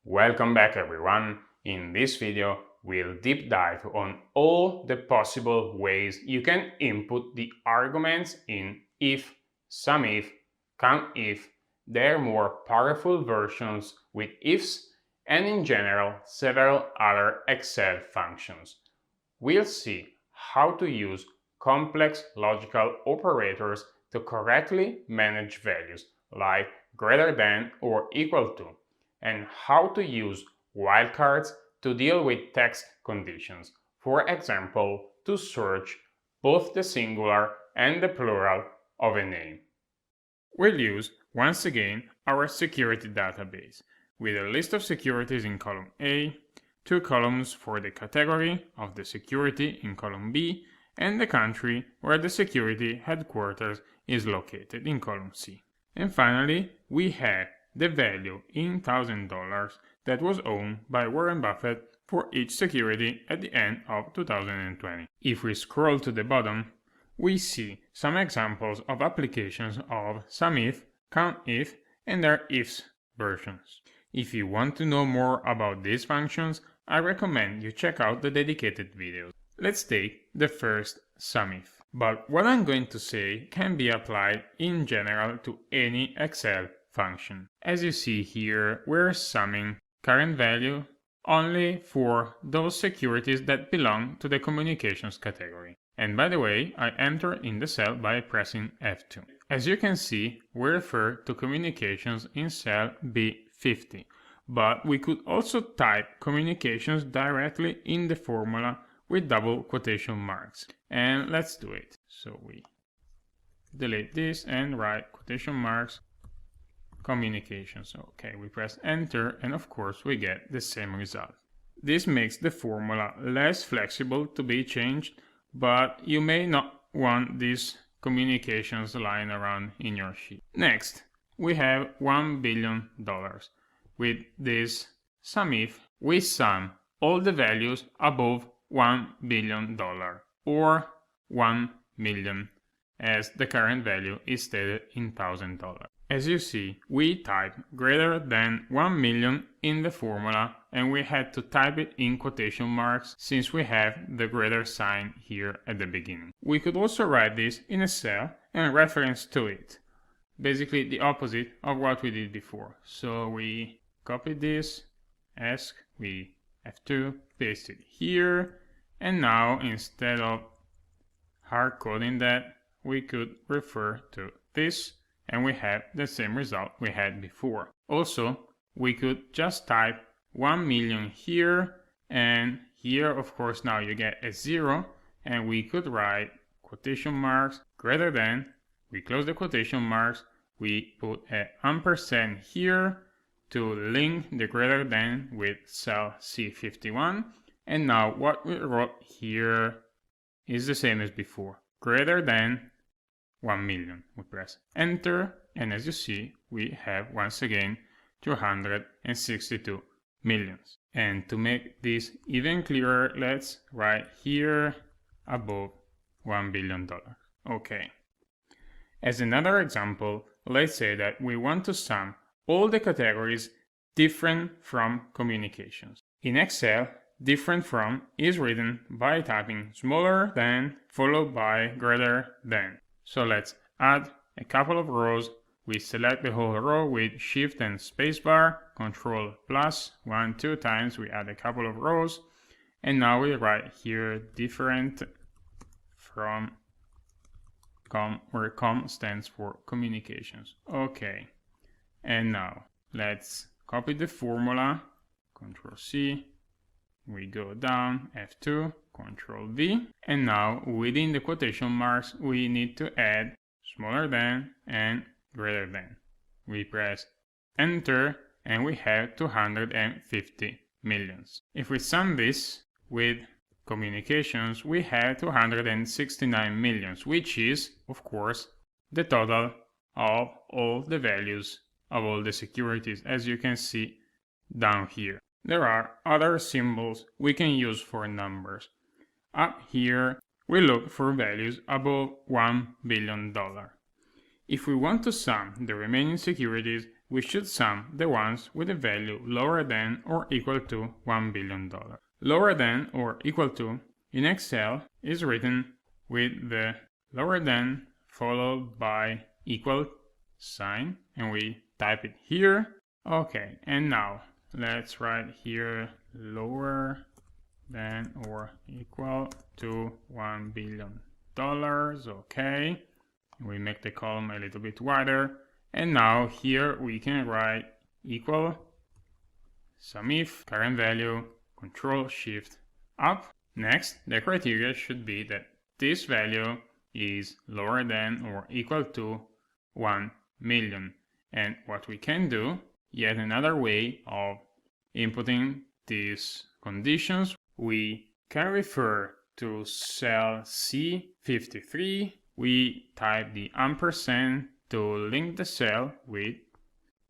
Welcome back everyone. In this video, we'll deep dive on all the possible ways you can input the arguments in if, SUMIF, COUNTIF, their more powerful versions with ifs, and in general several other Excel functions. We'll see how to use complex logical operators to correctly manage values like greater than or equal to, and how to use wildcards to deal with text conditions, for example, to search both the singular and the plural of a name. We'll use, once again, our security database, with a list of securities in column A, 2 columns for the category of the security in column B, and the country where the security headquarters is located in column C. And finally, we have the value in $1,000 that was owned by Warren Buffett for each security at the end of 2020. If we scroll to the bottom, we see some examples of applications of SUMIF, COUNTIF, and their ifs versions. If you want to know more about these functions, I recommend you check out the dedicated videos. Let's take the first SUMIF. But what I'm going to say can be applied in general to any Excel function. As you see here, we're summing current value only for those securities that belong to the communications category. And by the way, I enter in the cell by pressing F2. As you can see, we refer to communications in cell B50, but we could also type communications directly in the formula with double quotation marks. And let's do it. So we delete this and write quotation marks communications. Okay, we press enter and of course we get the same result. This makes the formula less flexible to be changed, but you may not want these communications lying around in your sheet. Next, we have $1 billion. With this SUMIF, we sum all the values above $1 billion or 1 million, as the current value is stated in $1,000. As you see, we type greater than 1 million in the formula and we had to type it in quotation marks since we have the greater sign here at the beginning. We could also write this in a cell and reference to it. Basically the opposite of what we did before. So we copy this, ask, we F2, paste it here, and now instead of hard coding that, we could refer to this and we have the same result we had before. Also, we could just type 1 million here, and here of course now you get a 0, and we could write quotation marks greater than, we close the quotation marks, we put an ampersand here to link the greater than with cell C51, and now what we wrote here is the same as before, greater than 1 million. We press enter and as you see we have once again 262 millions. And to make this even clearer, let's write here above $1 billion. Okay. As another example, let's say that we want to sum all the categories different from communications. In Excel, different from is written by typing smaller than followed by greater than. So let's add a couple of rows. We select the whole row with Shift and Spacebar, Control plus 1, 2 times. We add a couple of rows, and now we write here different from where com stands for communications. Okay, and now let's copy the formula. Control C. We go down, F2, Control V, and now within the quotation marks we need to add smaller than and greater than. We press enter and we have 250 millions. If we sum this with communications, we have 269 millions, which is of course the total of all the values of all the securities, as you can see down here. There are other symbols we can use for numbers. Up here, we look for values above $1 billion. If we want to sum the remaining securities, we should sum the ones with a value lower than or equal to $1 billion. Lower than or equal to in Excel is written with the lower than followed by equal sign, and we type it here. Okay, and now let's write here lower than or equal to $1 billion. Okay, we make the column a little bit wider, and now here we can write equal SUMIF current value, Control Shift up. Next, the criteria should be that this value is lower than or equal to 1 million. And what we can do, yet another way of inputting these conditions, we can refer to cell C53. We type the ampersand to link the cell with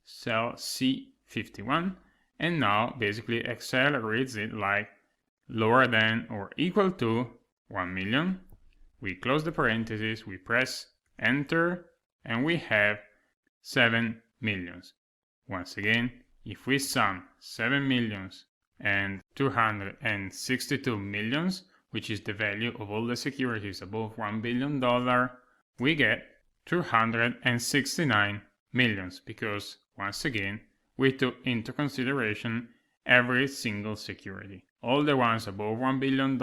cell C51, and now basically Excel reads it like lower than or equal to 1 million. We close the parentheses, we press enter, and we have 7 millions. Once again, if we sum 7 millions and 262 millions, which is the value of all the securities above $1 billion, we get 269 millions, because once again, we took into consideration every single security, all the ones above $1 billion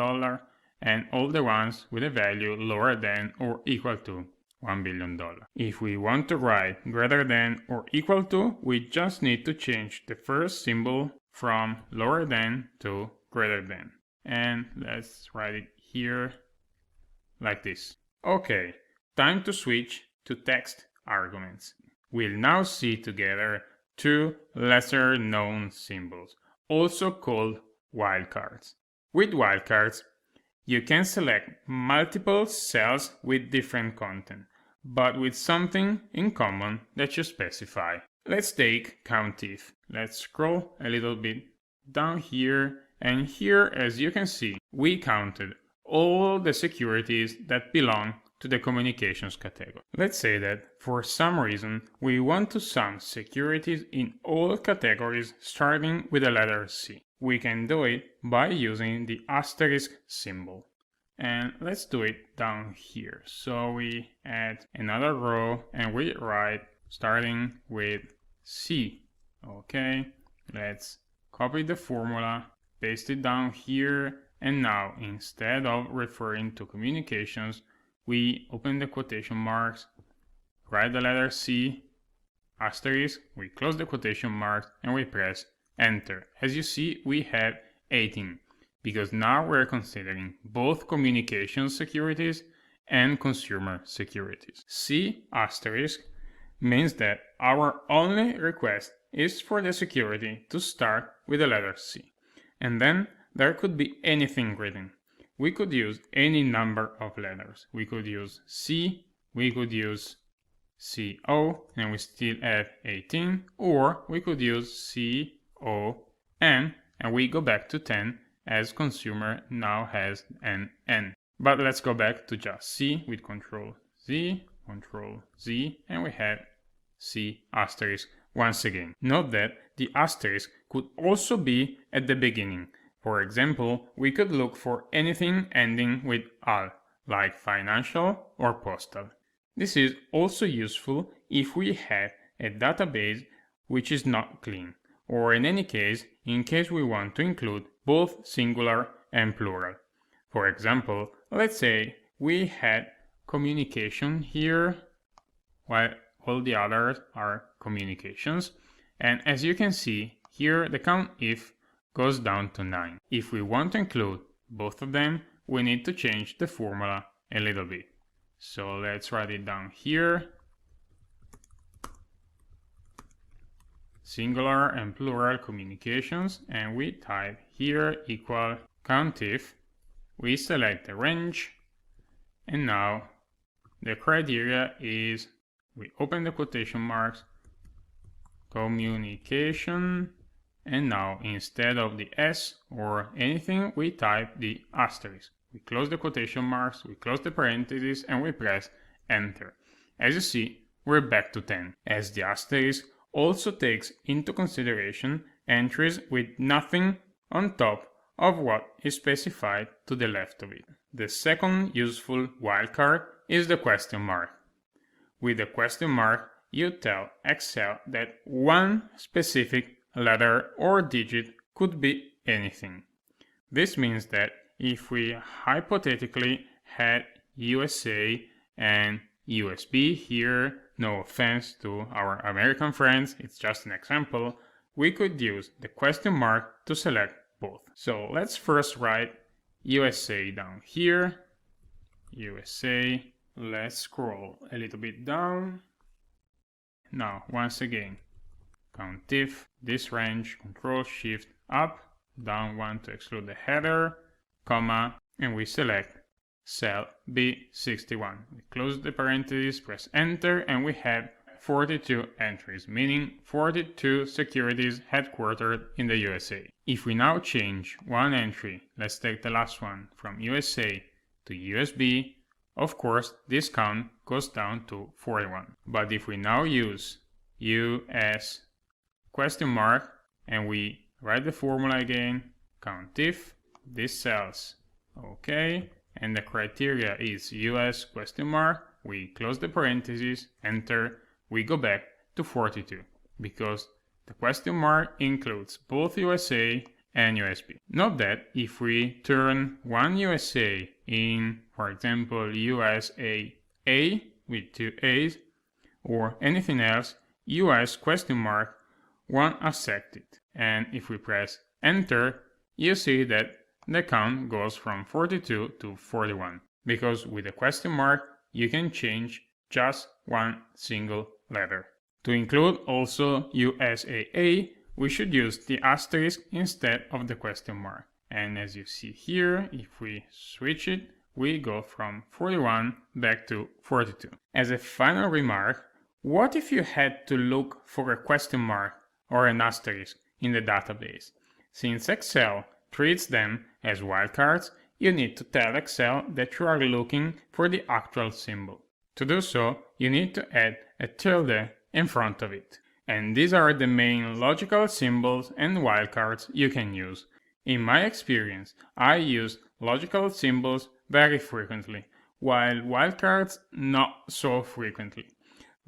and all the ones with a value lower than or equal to $1 billion. If we want to write greater than or equal to, we just need to change the first symbol from lower than to greater than. And let's write it here like this. Okay, time to switch to text arguments. We'll now see together two lesser known symbols, also called wildcards. With wildcards, you can select multiple cells with different content, but with something in common that you specify. Let's take COUNTIF. Let's scroll a little bit down here, and here, as you can see, we counted all the securities that belong to the communications category. Let's say that for some reason we want to sum securities in all categories starting with the letter C. We can do it by using the asterisk symbol. And let's do it down here. So we add another row and we write starting with C. Okay, let's copy the formula, paste it down here, and now instead of referring to communications, we open the quotation marks, write the letter C, asterisk, we close the quotation marks, and we press enter. As you see, we have 18, because now we're considering both communication securities and consumer securities. C asterisk means that our only request is for the security to start with the letter C. And then there could be anything written. We could use any number of letters. We could use C, we could use CO, and we still have 18, or we could use CON, and we go back to 10, as consumer now has an N. But let's go back to just C with Control Z, and we have C asterisk once again. Note that the asterisk could also be at the beginning. For example, we could look for anything ending with AL, like financial or postal. This is also useful if we have a database which is not clean, or in any case, in case we want to include both singular and plural. For example, let's say we had communication here, while all the others are communications, and as you can see, here the COUNTIF goes down to 9. If we want to include both of them, we need to change the formula a little bit. So let's write it down here. Singular and plural communications, and we type here equal COUNTIF. We select the range, and now the criteria is we open the quotation marks, communication, and now instead of the S or anything, we type the asterisk. We close the quotation marks, we close the parentheses, and we press enter. As you see, we're back to 10, as the asterisk also takes into consideration entries with nothing on top of what is specified to the left of it. The second useful wildcard is the question mark. With the question mark, you tell Excel that one specific letter or digit could be anything. This means that if we hypothetically had USA and USB here, no offense to our American friends, it's just an example, we could use the question mark to select both. So let's first write USA down here, USA. Let's scroll a little bit down. Now, once again, COUNTIF, this range, Control-Shift, up, down one to exclude the header, comma, and we select cell B61. We close the parentheses, press enter, and we have 42 entries, meaning 42 securities headquartered in the USA. If we now change one entry, let's take the last one, from USA to USB, of course, this count goes down to 41. But if we now use US question mark and we write the formula again, COUNTIF, this cells, okay, and the criteria is US question mark, we close the parentheses, enter, we go back to 42, because the question mark includes both USA and USB. Note that if we turn one USA in, for example, USA A with two A's, or anything else, US question mark won't accept it. And if we press enter, you see that the count goes from 42 to 41, because with a question mark you can change just one single letter. To include also USAA, we should use the asterisk instead of the question mark. And as you see here, if we switch it, we go from 41 back to 42. As a final remark, what if you had to look for a question mark or an asterisk in the database? Since Excel treats them as wildcards, you need to tell Excel that you are looking for the actual symbol. To do so, you need to add a tilde in front of it. And these are the main logical symbols and wildcards you can use. In my experience, I use logical symbols very frequently, while wildcards not so frequently.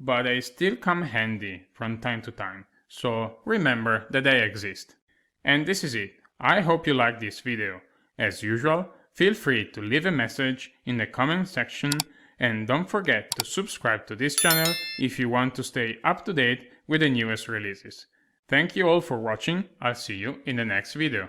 But they still come handy from time to time, so remember that they exist. And this is it. I hope you liked this video. As usual, feel free to leave a message in the comment section, and don't forget to subscribe to this channel if you want to stay up to date with the newest releases. Thank you all for watching. I'll see you in the next video.